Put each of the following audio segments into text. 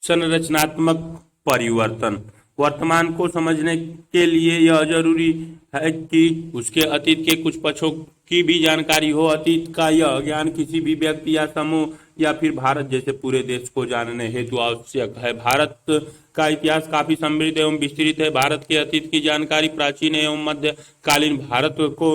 संरचनात्मक परिवर्तन। वर्तमान को समझने के लिए यह जरूरी है कि उसके अतीत के कुछ पक्षों की भी जानकारी हो। अतीत का यह ज्ञान किसी भी व्यक्ति या समूह या फिर भारत जैसे पूरे देश को जानने हेतु आवश्यक है। भारत का इतिहास काफी समृद्ध एवं विस्तृत है। भारत के अतीत की जानकारी प्राचीन एवं मध्यकालीन भारत को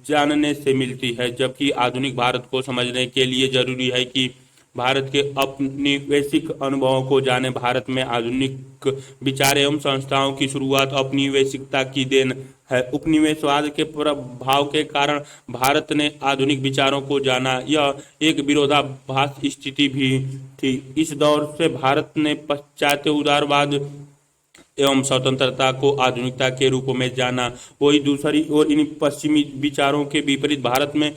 जानने से मिलती है, जबकि आधुनिक भारत को समझने के लिए जरूरी है कि भारत के औपनिवेशिक अनुभवों को जाने। भारत में आधुनिक विचार एवं संस्थाओं की शुरुआत औपनिवेशिकता की देन है। उपनिवेशवाद के प्रभाव के कारण भारत ने आधुनिक विचारों को जाना। यह एक विरोधाभास स्थिति भी थी। इस दौर से भारत ने पाश्चात्य उदारवाद एवं स्वतंत्रता को आधुनिकता के रूप में जाना। वही दूसरी ओर इन पश्चिमी विचारों के विपरीत भारत में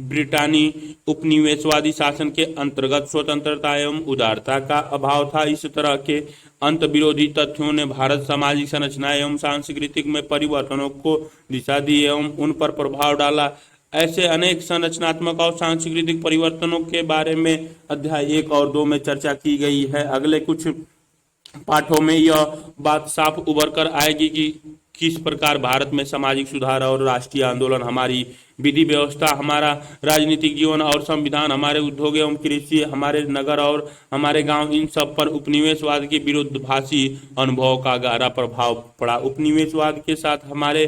ब्रिटानी उपनिवेशवादी शासन के अंतर्गत स्वतंत्रता एवं उदारता का अभाव था। इस तरह के अंत विरोधी तथ्यों ने भारत सामाजिक संरचना एवं सांस्कृतिक में परिवर्तनों को दिशा दी एवं उन पर प्रभाव डाला। ऐसे अनेक संरचनात्मक और सांस्कृतिक परिवर्तनों के बारे में अध्याय 1 और 2 में चर्चा की गई है। अगले कुछ पाठों में यह बात साफ उभर कर आएगी कि किस प्रकार भारत में सामाजिक सुधार और राष्ट्रीय आंदोलन, हमारी विधि व्यवस्था, हमारा राजनीतिक जीवन और संविधान, हमारे उद्योग एवं कृषि, हमारे नगर और हमारे गांव, इन सब पर उपनिवेशवाद के विरोधाभासी अनुभव का गहरा प्रभाव पड़ा। उपनिवेशवाद के साथ हमारे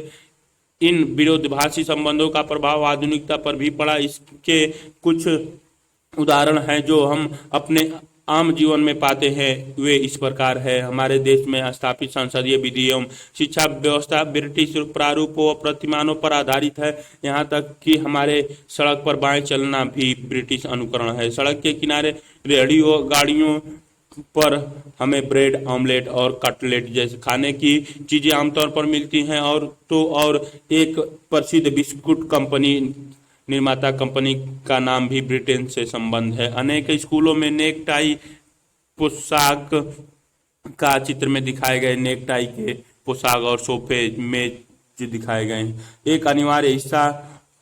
इन विरोधाभासी संबंधों का प्रभाव आधुनिकता पर भी पड़ा। इसके कुछ उदाहरण हैं जो हम अपने आम जीवन में पाते हैं। वे इस प्रकार है। हमारे देश में स्थापित संसदीय विधि एवं शिक्षा व्यवस्था ब्रिटिश प्रारूप व प्रतिमानों पर आधारित है। यहाँ तक कि हमारे सड़क पर बाएं चलना भी ब्रिटिश अनुकरण है। सड़क के किनारे रेहड़ियों गाड़ियों पर हमें ब्रेड, ऑमलेट और कटलेट जैसे खाने की चीजें आमतौर पर मिलती हैं। और एक प्रसिद्ध बिस्कुट कंपनी निर्माता कंपनी का नाम भी ब्रिटेन से संबंध है। अनेक स्कूलों में नेक टाई पोशाक का चित्र में दिखाए गए नेक टाई के पोशाक और सोफे मेज दिखाए गए हैं। एक अनिवार्य हिस्सा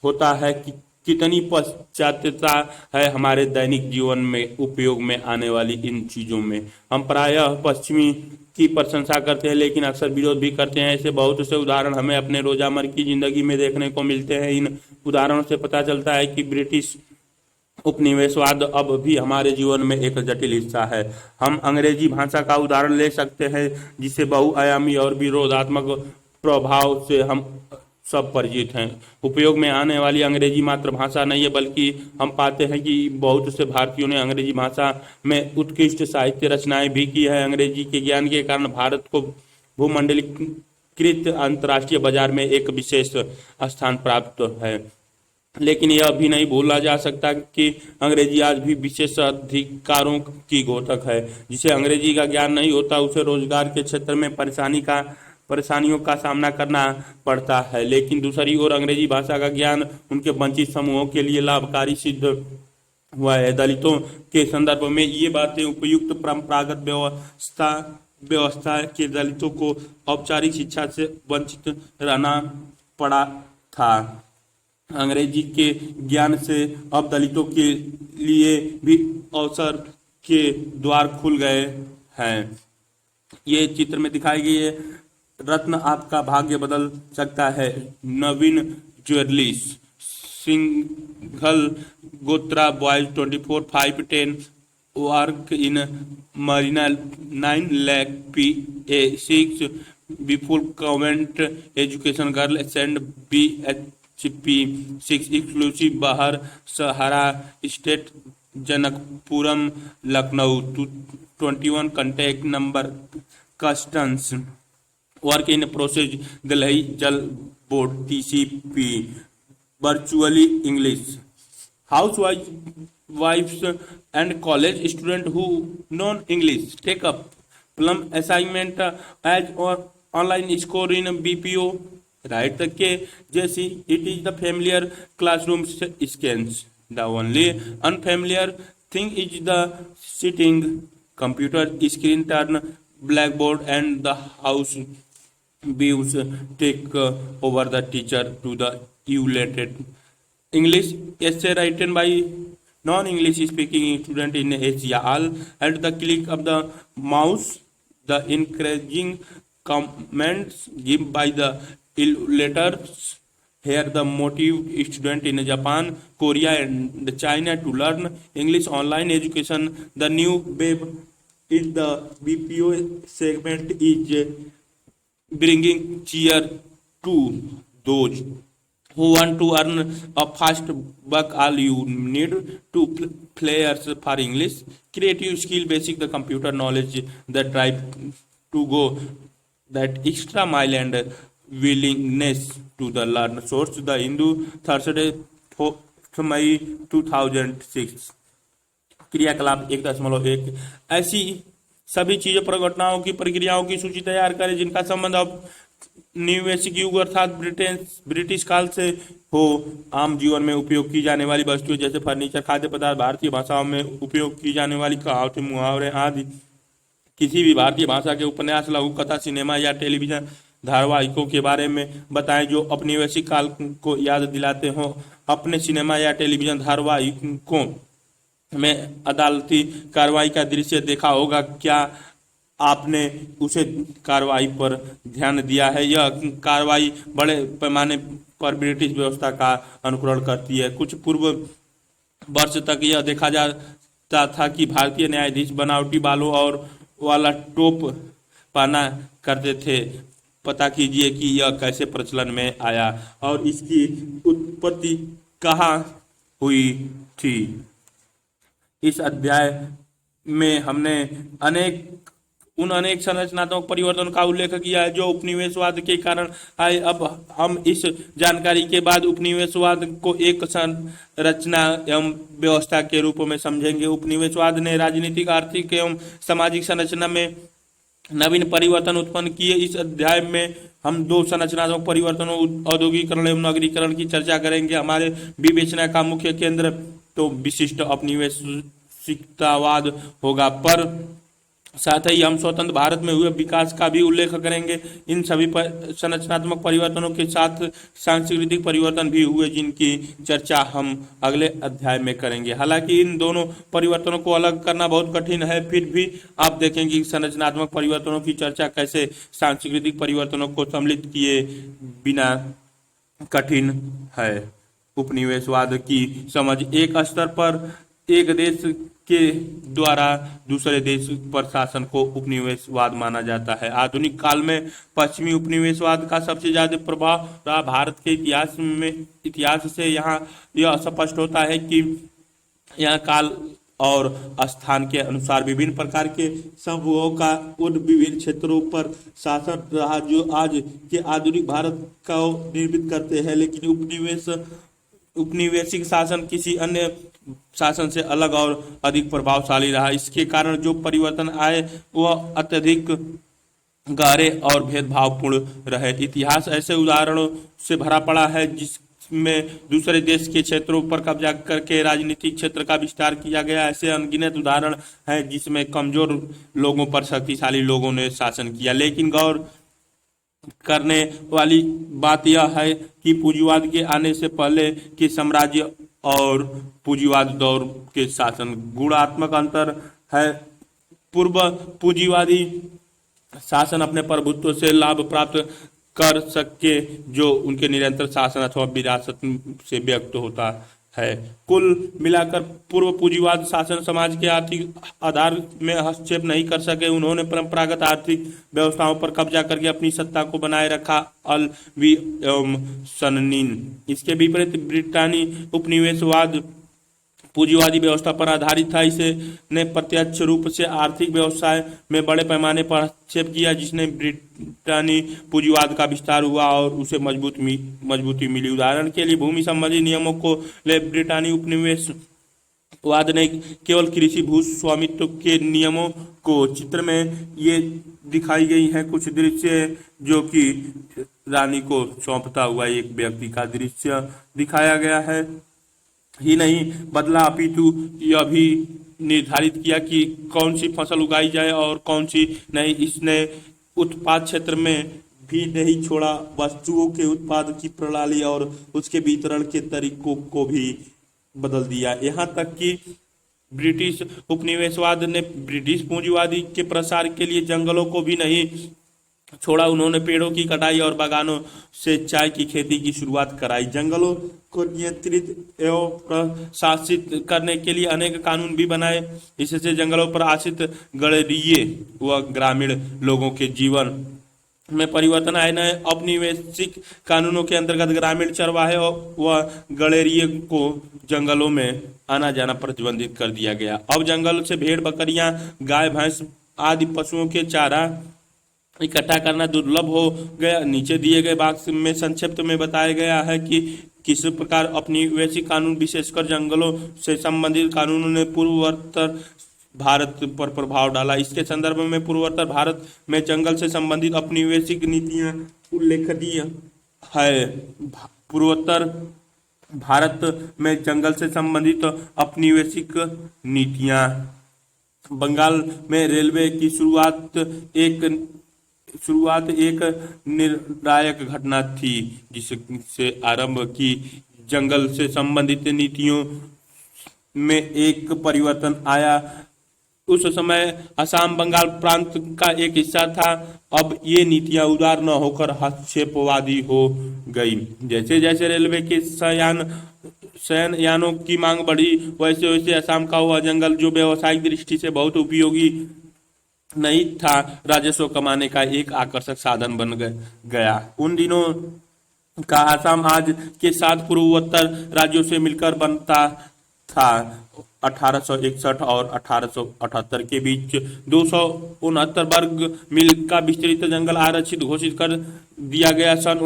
होता है कि कितनी पाश्चात्यता है हमारे दैनिक जीवन में उपयोग में आने वाली इन चीजों में। हम प्रायः पश्चिमी की प्रशंसा करते हैं लेकिन अक्सर विरोध भी करते हैं। ऐसे बहुत से उदाहरण हमें अपने रोजामर्रा की जिंदगी में देखने को मिलते हैं। इन उदाहरणों से पता चलता है कि ब्रिटिश उपनिवेशवाद अब भी हमारे जीवन में एक जटिल हिस्सा है। हम अंग्रेजी भाषा का उदाहरण ले सकते हैं, जिसे बहुआयामी और विरोधात्मक प्रभाव से हम सब परिचित हैं। उपयोग में आने वाली अंग्रेजी मातृभाषा नहीं है, बल्कि हम पाते हैं कि बहुत से भारतीयों ने अंग्रेजी भाषा में उत्कृष्ट साहित्य रचनाएं भी की है। अंग्रेजी के ज्ञान के कारण भारत को भूमंडलीकृत अंतर्राष्ट्रीय बाजार में एक विशेष स्थान प्राप्त है। लेकिन यह भी नहीं भूला जा सकता कि अंग्रेजी आज भी विशेष अधिकारों की घोषक है। जिसे अंग्रेजी का ज्ञान नहीं होता उसे रोजगार के क्षेत्र में परेशानियों का सामना करना पड़ता है। लेकिन दूसरी ओर अंग्रेजी भाषा का ज्ञान उनके वंचित समूहों के लिए लाभकारी सिद्ध हुआ है। दलितों के संदर्भ में ये बातें उपयुक्त परंपरागत व्यवस्था के दलितों को औपचारिक शिक्षा से वंचित रहना पड़ा था। अंग्रेजी के ज्ञान से अब दलितों के लिए भी अवसर के द्वार खुल गए हैं। ये चित्र में दिखाई गई है। रत्न आपका भाग्य बदल सकता है। नवीन ज्वेलर्स सिंघल गोत्रा boys 24 5 10 work in Marina 9 lakh PA6 बिफुल convent education girl send BHP 6 exclusive बाहर Sahara state Janakpuram Lucknow 21 contact number customs work in process Delhi Jal board TCP virtually English housewives and college student who non English take up plum assignment as or online score in BPO right के जैसी it is the familiar classroom scans. The only unfamiliar thing is the sitting computer screen turn blackboard and the house views take over the teacher to the evaluated English essay written by non-English speaking student in Asia. All at the click of the mouse, the encouraging comments given by the illustrators here the motive student in Japan, Korea and China to learn English online education. The new wave is the BPO segment is bringing cheer to those who want to earn a fast buck. All you need to players for English, creative skill, basic the computer knowledge, the drive to go that extra mile and willingness to the learn. Source the Hindu, Thursday 4th May 2006. क्रियाकलाप 1.1 ऐसी सभी चीजों पर घटनाओं की प्रक्रियाओं की सूची तैयार करें जिनका संबंध अब निवेशिक युग अर्थात ब्रिटिश काल से हो। आम जीवन में उपयोग की जाने वाली वस्तुएं जैसे फर्नीचर, खाद्य पदार्थ, भारतीय भाषाओं में उपयोग की जाने वाली कहावतें, मुहावरे आदि। किसी भी भारतीय भाषा के उपन्यास, लघु कथा, सिनेमा या टेलीविजन धारावाहिकों के बारे में बताएं जो औपनिवेशिक काल को याद दिलाते हो। अपने सिनेमा या टेलीविजन धारावाहिकों में अदालती कार्रवाई का दृश्य देखा होगा, क्या आपने उसे कार्रवाई पर ध्यान दिया है? यह कार्रवाई बड़े पैमाने पर ब्रिटिश व्यवस्था का अनुकरण करती है। कुछ पूर्व वर्ष तक यह देखा जाता था कि भारतीय न्यायाधीश बनावटी बालों और वाला टोप पहना करते थे। पता कीजिए कि यह कैसे प्रचलन में आया और इसकी उत्पत्ति कहाँ हुई थी। इस अध्याय में हमने अनेक संरचनात्मक परिवर्तनों का उल्लेख किया है जो उपनिवेशवाद के कारण आए। अब हम इस जानकारी के बाद उपनिवेशवाद को एक संरचना एवं व्यवस्था के रूप में समझेंगे। उपनिवेशवाद ने राजनीतिक, आर्थिक एवं सामाजिक संरचना में नवीन परिवर्तन उत्पन्न किए। इस अध्याय में हम दो संरचनात्मक परिवर्तनों, औद्योगिकरण एवं नगरीकरण की चर्चा करेंगे। हमारे विवेचना का मुख्य केंद्र तो विशिष्ट औपनिवेशिकतावाद होगा, पर साथ ही हम स्वतंत्र भारत में हुए विकास का भी उल्लेख करेंगे। इन सभी संरचनात्मक परिवर्तनों के साथ सांस्कृतिक परिवर्तन भी हुए जिनकी चर्चा हम अगले अध्याय में करेंगे। हालांकि इन दोनों परिवर्तनों को अलग करना बहुत कठिन है, फिर भी आप देखेंगे कि संरचनात्मक परिवर्तनों की चर्चा कैसे सांस्कृतिक परिवर्तनों को सम्मिलित किए बिना कठिन है। उपनिवेशवाद की समझ एक स्तर पर एक देश के द्वारा दूसरे देश पर शासन को उपनिवेशवाद माना जाता है। आधुनिक काल में पश्चिमी उपनिवेशवाद का सबसे ज्यादा प्रभाव रहा। भारत के इतिहास से यहाँ यह स्पष्ट होता है कि यहाँ काल और स्थान के अनुसार विभिन्न प्रकार के समूहों का उन विभिन्न क्षेत्रों पर शासन रहा जो आज के आधुनिक भारत को निर्मित करते हैं। लेकिन उपनिवेशिक शासन किसी अन्य शासन से अलग और अधिक प्रभावशाली रहा। इसके कारण जो परिवर्तन आए वह अत्यधिक गहरे और भेदभावपूर्ण रहे। इतिहास ऐसे उदाहरणों से भरा पड़ा है जिसमें दूसरे देश के क्षेत्रों पर कब्जा करके राजनीतिक क्षेत्र का विस्तार किया गया। ऐसे अनगिनत उदाहरण हैं जिसमें कमजोर लोगों पर शक्तिशाली लोगों ने शासन किया। लेकिन गौर करने वाली बात यह है कि पूंजीवाद के आने से पहले के साम्राज्य और पूंजीवाद दौर के शासन गुणात्मक अंतर है। पूर्व पूंजीवादी शासन अपने प्रभुत्व से लाभ प्राप्त कर सके जो उनके निरंतर शासन अथवा विरासत से व्यक्त होता है। कुल मिलाकर पूर्व पूंजीवाद शासन समाज के आर्थिक आधार में हस्तक्षेप नहीं कर सके। उन्होंने परंपरागत आर्थिक व्यवस्थाओं पर कब्जा करके अपनी सत्ता को बनाए रखा। अलवी एवं सननीन। इसके विपरीत ब्रिटानी उपनिवेशवाद पूंजीवादी व्यवस्था पर आधारित था। इसे ने प्रत्यक्ष रूप से आर्थिक व्यवसाय में बड़े पैमाने पर हस्तक्षेप किया जिसने ब्रिटानी पूंजीवाद का विस्तार हुआ और उसे मजबूती मिली। उदाहरण के लिए भूमि संबंधी नियमों को ले ब्रिटानी उपनिवेशवाद ने केवल कृषि भू स्वामित्व के नियमों को चित्र में ये दिखाई गई हैं कुछ दृश्य जो कि रानी को सौंपता हुआ एक व्यक्ति का दृश्य दिखाया गया है ही नहीं बदला अपितु यह भी निर्धारित किया कि कौन सी फसल उगाई जाए और कौन सी नहीं। इसने उत्पाद क्षेत्र में भी नहीं छोड़ा, वस्तुओं के उत्पाद की प्रणाली और उसके वितरण के तरीकों को भी बदल दिया। यहाँ तक कि ब्रिटिश उपनिवेशवाद ने ब्रिटिश पूंजीवादी के प्रसार के लिए जंगलों को भी नहीं छोड़ा। उन्होंने पेड़ों की कटाई और बागानों से चाय की खेती की शुरुआत कराई। जंगलों को नियंत्रित एवं प्रशासित करने के लिए अनेक कानून भी बनाए। इससे जंगलों पर आश्रित गड़रिये व ग्रामीण लोगों के जीवन में परिवर्तन आए। नए औपनिवेशिक कानूनों के अंतर्गत ग्रामीण चरवाहे व गड़ेरिये को जंगलों में आना जाना प्रतिबंधित कर दिया गया। अब जंगल से भेड़ बकरियां, गाय भैंस आदि पशुओं के चारा इकट्ठा करना दुर्लभ हो गया। नीचे दिए गए वाक्य में संक्षिप्त में बताया गया है कि किस प्रकार औपनिवेशिक कानून विशेषकर जंगलों से संबंधित कानूनों ने पूर्वोत्तर भारत पर प्रभाव डाला। इसके संदर्भ में पूर्वोत्तर भारत में जंगल से संबंधित औपनिवेशिक नीतियां उल्लेखनीय है। पूर्वोत्तर भारत में जंगल से संबंधित औपनिवेशिक नीतियां। बंगाल में रेलवे की शुरुआत एक निर्णायक घटना थी जिससे आरंभ की जंगल से संबंधित नीतियों में एक परिवर्तन आया। उस समय असम बंगाल प्रांत का एक हिस्सा था। अब ये नीतियां उदार न होकर हस्तक्षेपवादी हो गई। जैसे जैसे रेलवे के शयनयानों की मांग बढ़ी वैसे वैसे असम का हुआ जंगल, जो व्यावसायिक दृष्टि से बहुत उपयोगी नहीं था, राजस्व कमाने का एक आकर्षक साधन बन गया। उन दिनों का असम आज के 7 पूर्वोत्तर राज्यों से मिलकर बनता था। 1861 और 1878 के बीच 269 वर्ग मील का विस्तृत जंगल आरक्षित घोषित कर दिया गया। सन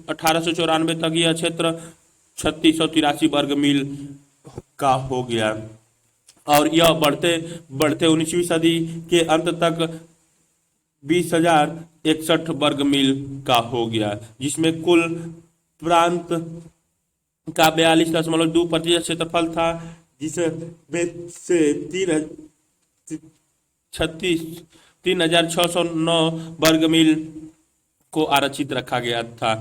1894 तक यह क्षेत्र 3683 वर्ग मील का हो गया और यह बढ़ते बढ़ते 19वीं सदी के अंत तक 20,061 वर्ग मील का हो गया, जिसमें कुल प्रांत का 42.2% क्षेत्रफल था, जिसमें से 3,609 वर्ग मील को आरक्षित रखा गया था।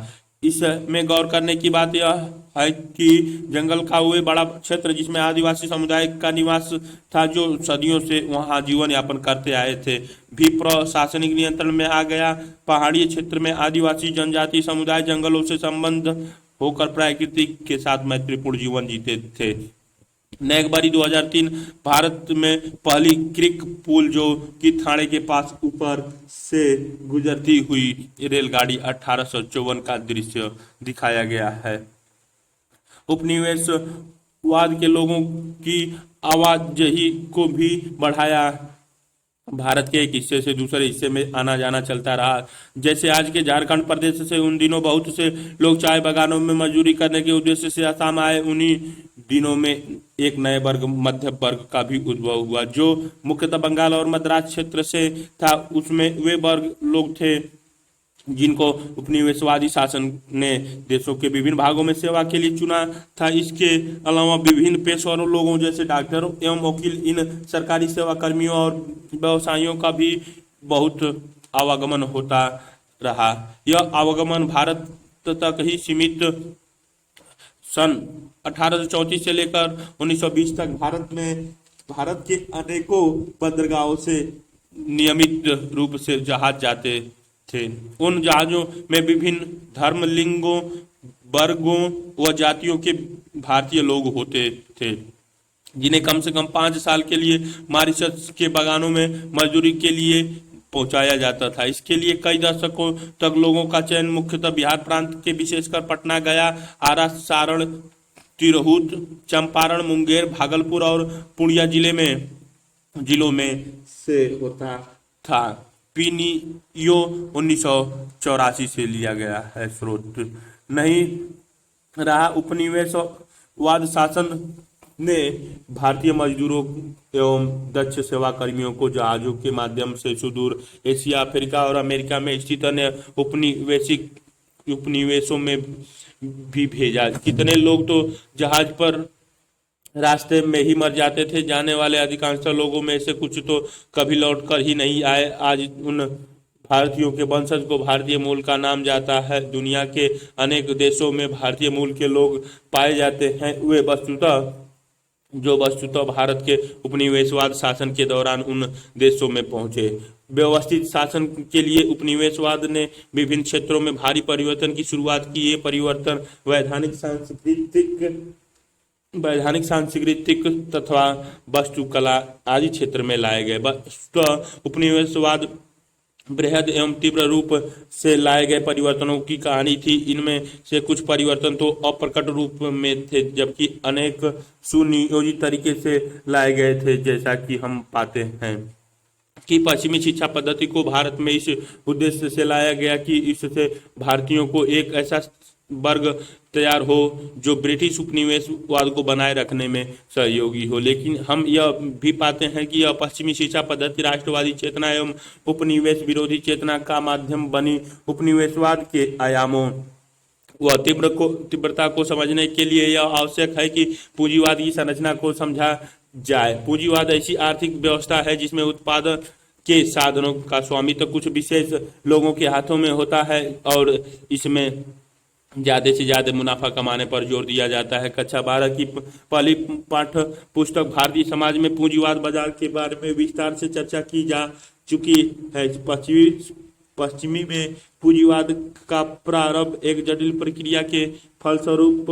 इसमें गौर करने की बात यह है कि जंगल का वह बड़ा क्षेत्र जिसमें आदिवासी समुदाय का निवास था, जो सदियों से वहां जीवन यापन करते आए थे, भी प्रशासनिक नियंत्रण में आ गया। पहाड़ी क्षेत्र में आदिवासी जनजाति समुदाय जंगलों से संबंध होकर प्रकृति के साथ मैत्रीपूर्ण जीवन जीते थे। नेगबरी 2003 भारत में पहली क्रिक पुल, जो कि थाने के पास ऊपर से गुजरती हुई रेलगाड़ी 1854 का दृश्य दिखाया गया है। उपनिवेशवाद के लोगों की आवाजाही को भी बढ़ाया। भारत के एक हिस्से से दूसरे हिस्से में आना जाना चलता रहा। जैसे आज के झारखंड प्रदेश से उन दिनों बहुत से लोग चाय बागानों में मजदूरी करने के उद्देश्य से असम आए। उन्हीं दिनों में एक नए वर्ग, मध्य वर्ग का भी उद्भव हुआ, जो मुख्यतः बंगाल और मद्रास क्षेत्र से था। उसमें वे वर्ग लोग थे जिनको उपनिवेशवादी शासन ने देशों के विभिन्न भागों में सेवा के लिए चुना था। इसके अलावा विभिन्न पेशेवरों लोगों जैसे डॉक्टरों एवं वकील, इन सरकारी सेवा कर्मियों और व्यवसायियों का भी बहुत आवागमन होता रहा। यह आवागमन भारत तक ही सीमित सन 1834 से लेकर 1920 तक भारत के अनेकों बंदरगाहों से नियमित रूप से जहाज जाते थे। उन जहाजों में विभिन्न धर्म, लिंगों, वर्गों व जातियों के भारतीय लोग होते थे, जिन्हें कम से कम 5 साल के लिए मॉरिशस के बागानों में मजदूरी के लिए पहुंचाया जाता था। इसके लिए कई दशकों तक लोगों का चयन मुख्यतः बिहार प्रांत के, विशेषकर पटना, गया, आरा, सारण, तिरहुत, चंपारण, मुंगेर, भागलपुर और पूर्णिया जिलों में से होता था। पीनियो 1984 से लिया गया है, स्रोत नहीं रहा। उपनिवेशवाद शासन ने भारतीय मजदूरों एवं दक्ष सेवा कर्मियों को जहाजों के माध्यम से सुदूर एशिया, अफ्रीका और अमेरिका में स्थित अन्य उपनिवेशों में भी भेजा। कितने लोग तो जहाज पर रास्ते में ही मर जाते थे। जाने वाले अधिकांश लोगों में से कुछ तो कभी लौटकर ही नहीं आए। आज उन भारतीयों के वंशज को भारतीय मूल का नाम जाता है। दुनिया के अनेक देशों में भारतीय मूल के लोग पाए जाते हैं। वे वस्तुतः जो वस्तुतः भारत के उपनिवेशवाद शासन के दौरान उन देशों में पहुंचे। व्यवस्थित शासन के लिए उपनिवेशवाद ने विभिन्न क्षेत्रों में भारी परिवर्तन की शुरुआत की। ये परिवर्तन वैधानिक सांस्कृतिक तथा वास्तुकला आदि क्षेत्र में लाए गए। वस्तुतः उपनिवेशवाद बृहद एवं तीव्र रूप से लाए गए परिवर्तनों की कहानी थी। इनमें से कुछ परिवर्तन तो अप्रकट रूप में थे, जबकि अनेक सुनियोजित तरीके से लाए गए थे, जैसा कि हम पाते हैं कि पश्चिमी शिक्षा पद्धति को भारत में इस उद्देश्य से लाया गया कि इससे भारतीयों को एक ऐसा वर्ग तैयार हो जो ब्रिटिश उपनिवेशवाद को बनाए रखने में सहयोगी हो। लेकिन हम यह भी पाते हैं कि यह पश्चिमी शिक्षा पद्धति राष्ट्रवादी चेतना एवं उपनिवेश विरोधी चेतना का माध्यम बनी। उपनिवेशवाद के आयामों व तीव्रता को समझने के लिए यह आवश्यक है कि पूंजीवाद की संरचना को समझा जाए। पूंजीवाद ऐसी आर्थिक व्यवस्था है जिसमें उत्पादन के साधनों का स्वामित्व कुछ विशेष लोगों के हाथों में होता है और इसमें ज्यादा से ज्यादा मुनाफा कमाने पर जोर दिया जाता है। कक्षा 12 की पहली पाठ्य पुस्तक भारतीय समाज में पूंजीवाद बाजार के बारे में विस्तार से चर्चा की जा चुकी है। पश्चिमी में पूंजीवाद का प्रारंभ एक जटिल प्रक्रिया के फलस्वरूप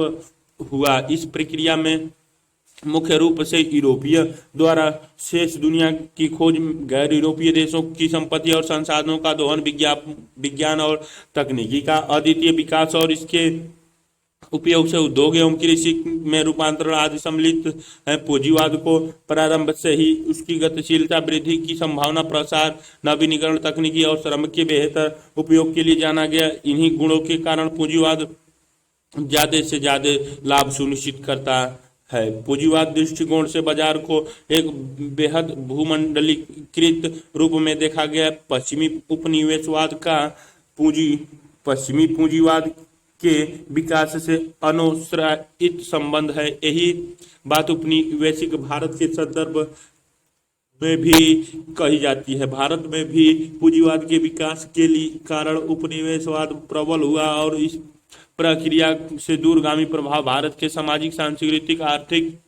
हुआ। इस प्रक्रिया में मुख्य रूप से यूरोपीय द्वारा शेष दुनिया की खोज, गैर यूरोपीय देशों की संपत्ति और संसाधनों का दोहन, विज्ञान और तकनीकी का अद्वितीय विकास और इसके उपयोग से उद्योग एवं कृषि में रूपांतरण आदि सम्मिलित है। पूंजीवाद को प्रारंभ से ही उसकी गतिशीलता, वृद्धि की संभावना, प्रसार, नवीनीकरण, तकनीकी और श्रम के बेहतर उपयोग के लिए जाना गया। इन्हीं गुणों के कारण पूंजीवाद ज्यादा से ज्यादा लाभ सुनिश्चित करता है। पूंजीवाद दृष्टिकोण से बाजार को एक बेहद भूमंडलीकृत रूप में देखा गया। पश्चिमी पूंजीवाद के विकास से अनुश्रयित संबंध है। यही बात उपनिवेशिक भारत के संदर्भ में भी कही जाती है। भारत में भी पूंजीवाद के विकास के कारण उपनिवेशवाद प्रबल हुआ और इस प्रक्रिया से दूरगामी प्रभाव भारत के सामाजिक, सांस्कृतिक, आर्थिक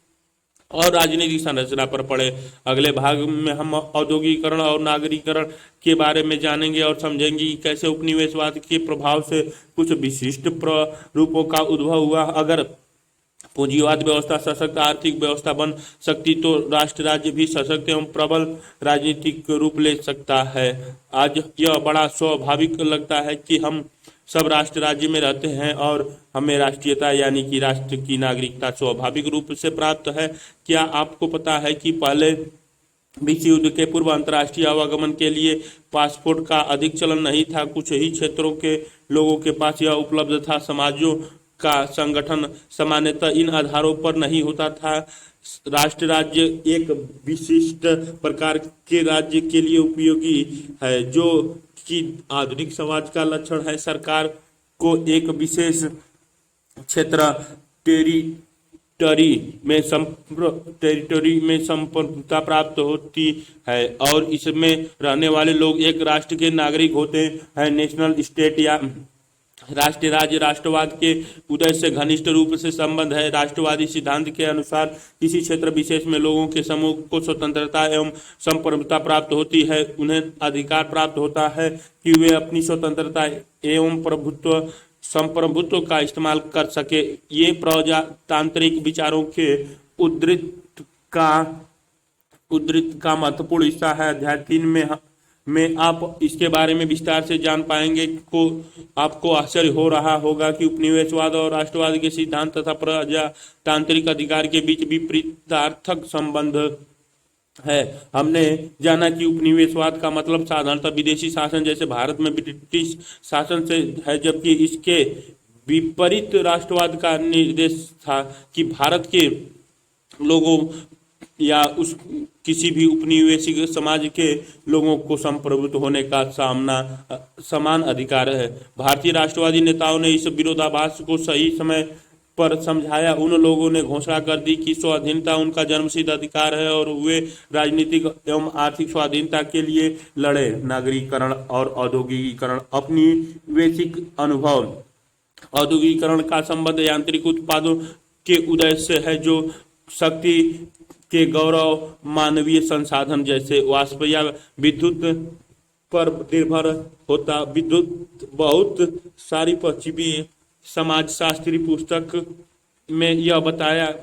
और राजनीतिक संरचना पर पड़े। अगले भाग में हम औद्योगिकरण और नागरीकरण के बारे में जानेंगे और समझेंगे कि कैसे उपनिवेशवाद के प्रभाव से कुछ विशिष्ट रूपों का उद्भव हुआ। अगर पूंजीवाद व्यवस्था सशक्त आर्थिक व्यवस्था बन सकती तो राष्ट्र राज्य भी सशक्त एवं प्रबल राजनीतिक रूप ले सकता है। आज यह बड़ा स्वाभाविक लगता है कि हम सब राष्ट्र राज्य में रहते हैं और हमें राष्ट्रीयता यानी कि राष्ट्र की नागरिकता स्वाभाविक रूप से प्राप्त है। क्या आपको पता है कि पहले विश्व युद्ध के पूर्व अंतर्राष्ट्रीय आवागमन के लिए पासपोर्ट का अधिक चलन नहीं था। कुछ ही क्षेत्रों के लोगों के पास यह उपलब्ध था। समाजों का संगठन सामान्यतः इन आधारों पर नहीं होता था। राष्ट्र राज्य एक विशिष्ट प्रकार के राज्य के लिए उपयोगी है जो कि आधुनिक समाज का लक्षण है। सरकार को एक विशेष क्षेत्र टेरिटरी में संप्रभुता प्राप्त होती है और इसमें रहने वाले लोग एक राष्ट्र के नागरिक होते हैं। नेशनल स्टेट या राष्ट्रीय राज्य राष्ट्रवाद के उदय से घनिष्ठ रूप से संबंध है। राष्ट्रवादी सिद्धांत के अनुसार किसी क्षेत्र विशेष में लोगों के समूह को स्वतंत्रता एवं संप्रभुता प्राप्त होती है। उन्हें अधिकार प्राप्त होता है कि वे अपनी स्वतंत्रता एवं संप्रभुत्व का इस्तेमाल कर सके। ये प्रजातांत्रिक विचारों के उद्धृत का महत्वपूर्ण हिस्सा है। अध्याय 3 में आप इसके बारे में विस्तार से जान पाएंगे। आपको आश्चर्य हो रहा होगा कि उपनिवेशवाद और राष्ट्रवाद के सिद्धांत तथा प्रजातांत्रिक अधिकार के बीच विपरीतार्थक संबंध है। हमने जाना कि उपनिवेशवाद का मतलब साधारणतः विदेशी शासन जैसे भारत में ब्रिटिश शासन से है, जबकि इसके विपरीत राष्ट्रवाद का निर्देश था कि भारत के लोगों या उस किसी भी उपनिवेशिक समाज के लोगों को संप्रभुत्व होने का समान अधिकार है। भारतीय राष्ट्रवादी नेताओं ने इस विरोधाभास को सही समय पर समझाया। उन लोगों ने घोषणा कर दी कि स्वाधीनता उनका जन्मसिद्ध अधिकार है और वे राजनीतिक एवं आर्थिक स्वाधीनता के लिए लड़े। नागरीकरण और औद्योगिकीकरण। औपनिवेशिक अनुभव। औद्योगिकीकरण का संबंध यांत्रिक उत्पादों के उदय से है जो शक्ति के गौरव मानवीय संसाधन जैसे वाष्प या विद्युत पर निर्भर होता। विद्युत बहुत सारी पश्चिमी समाजशास्त्री पुस्तक में यह बताया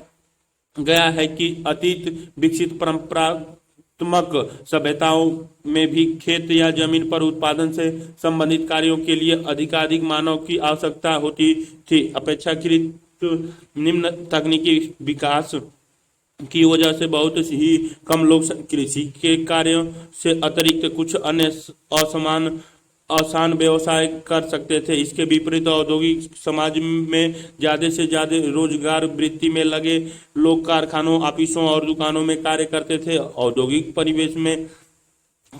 गया है कि अतीत विकसित परंपरात्मक सभ्यताओं में भी खेत या जमीन पर उत्पादन से संबंधित कार्यों के लिए अधिकाधिक मानव की आवश्यकता होती थी। अपेक्षाकृत निम्न तकनीकी विकास की वजह से बहुत ही कम लोग कृषि के कार्यों से अतिरिक्त कुछ अन्य आसान व्यवसाय कर सकते थे। इसके विपरीत औद्योगिक समाज में ज्यादा से ज्यादा रोजगार वृत्ति में लगे लोग कारखानों, ऑफिसों और दुकानों में कार्य करते थे। औद्योगिक परिवेश में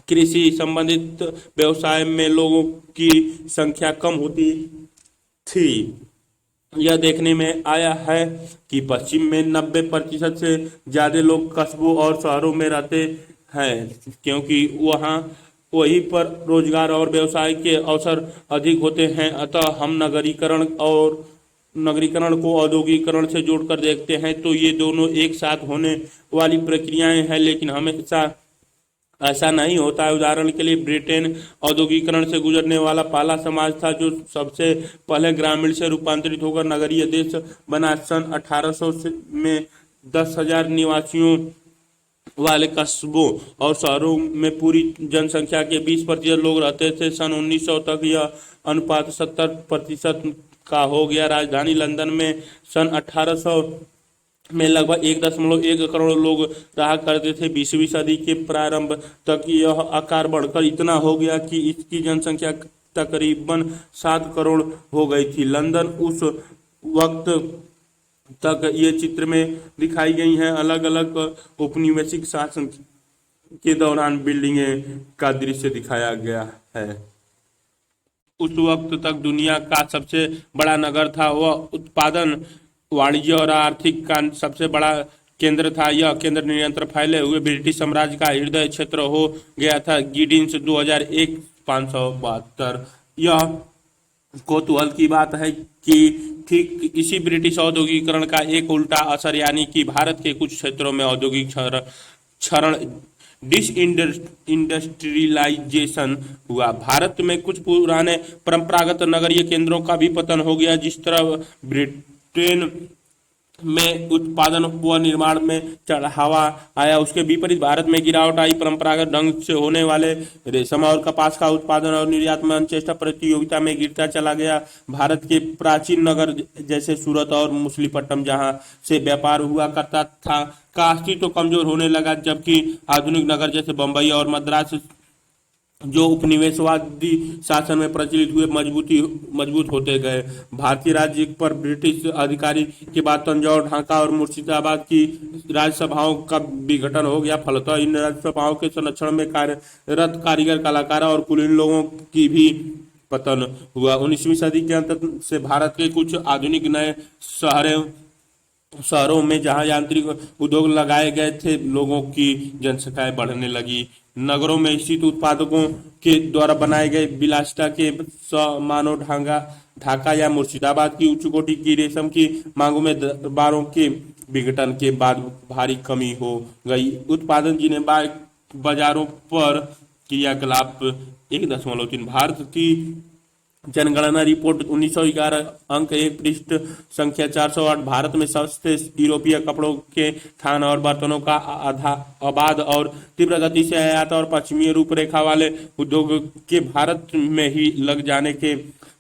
कृषि संबंधित व्यवसाय में लोगों की संख्या कम होती थी। यह देखने में आया है कि पश्चिम में 90% से ज्यादा लोग कस्बों और शहरों में रहते हैं, क्योंकि वहाँ वहीं पर रोजगार और व्यवसाय के अवसर अधिक होते हैं। अतः हम नगरीकरण को औद्योगिकरण से जोड़कर देखते हैं तो ये दोनों एक साथ होने वाली प्रक्रियाएं हैं, लेकिन हमेशा ऐसा नहीं होता है। उदाहरण के लिए ब्रिटेन औद्योगिकरण से गुजरने वाला पहला समाज था जो सबसे पहले ग्रामीण से रूपांतरित होकर नगरीय देश बना। सन 1800 में 10,000 निवासियों वाले कस्बों और शहरों में पूरी जनसंख्या के 20% लोग रहते थे। सन 1900 तक यह अनुपात 70% का हो गया। राजधानी लंदन में सन 1800 में लगभग 1.1 करोड़ लोग रहा करते थे। 20वीं सदी के प्रारंभ तक यह आकार बढ़कर इतना हो गया कि इसकी जनसंख्या तकरीबन 7 करोड़ हो गई थी। लंदन उस वक्त तक ये चित्र में दिखाई गई हैं। अलग अलग औपनिवेशिक शासन के दौरान बिल्डिंगें का दृश्य दिखाया गया है। उस वक्त तक दुनिया का सबसे बड़ा नगर था। वह उत्पादन, वाणिज्य और आर्थिक का सबसे बड़ा केंद्र था। यह केंद्र निरंतर फैले हुए ब्रिटिश साम्राज्य का हृदय क्षेत्र हो गया था। गिडिंस 2001 572। यह कौतूहल की बात है कि ठीक इसी ब्रिटिश औद्योगिकरण का एक उल्टा असर, यानी कि भारत के कुछ क्षेत्रों में औद्योगिक क्षरण इंडस्ट्रियलाइजेशन हुआ। भारत में कुछ पुराने परंपरागत नगरीय केंद्रों का भी पतन हो गया। जिस तरह ब्रिटेन में उत्पादन व निर्माण में चढ़ावा आया, उसके विपरीत भारत में गिरावट आई। परंपरागत ढंग से होने वाले रेशम और कपास का उत्पादन और निर्यात मैनचेस्टर प्रतियोगिता में गिरता चला गया। भारत के प्राचीन नगर जैसे सूरत और मछलीपट्टनम, जहां से व्यापार हुआ करता था, का अस्तित्व कमजोर होने लगा, जबकि आधुनिक नगर जैसे बंबई और मद्रास, जो उपनिवेशवादी शासन में प्रचलित हुए, मजबूत होते गए। भारतीय राज्य पर ब्रिटिश अधिकारी के बाद तंजौर, ढाका और मुर्शिदाबाद की राज्यसभाओं का विघटन हो गया। फलतः इन राज्यसभाओं के संरक्षण में कार्यरत कारीगर, कलाकार और कुलीन लोगों की भी पतन हुआ। 19वीं सदी के अंत से भारत के कुछ आधुनिक नए शहरों में जहां यांत्रिक उद्योग लगाए गए थे, लोगों की जनसंख्या बढ़ने लगी। नगरों में स्थित उत्पादकों के द्वारा बनाए गए विलासिता के मानो ढाका या मुर्शिदाबाद की उच्च कोटि की रेशम की मांगों में दरबारों के विघटन के बाद भारी कमी हो गई। उत्पादन जिन्हें बाजारों पर क्रियाकलाप 1.3। भारत की जनगणना रिपोर्ट 1911 अंक 1 पृष्ठ संख्या 408। भारत में सस्ते यूरोपीय कपड़ों के थान और बर्तनों का अबाध और तीव्र गति से आयात और पश्चिमी रूपरेखा वाले उद्योग के भारत में ही लग जाने के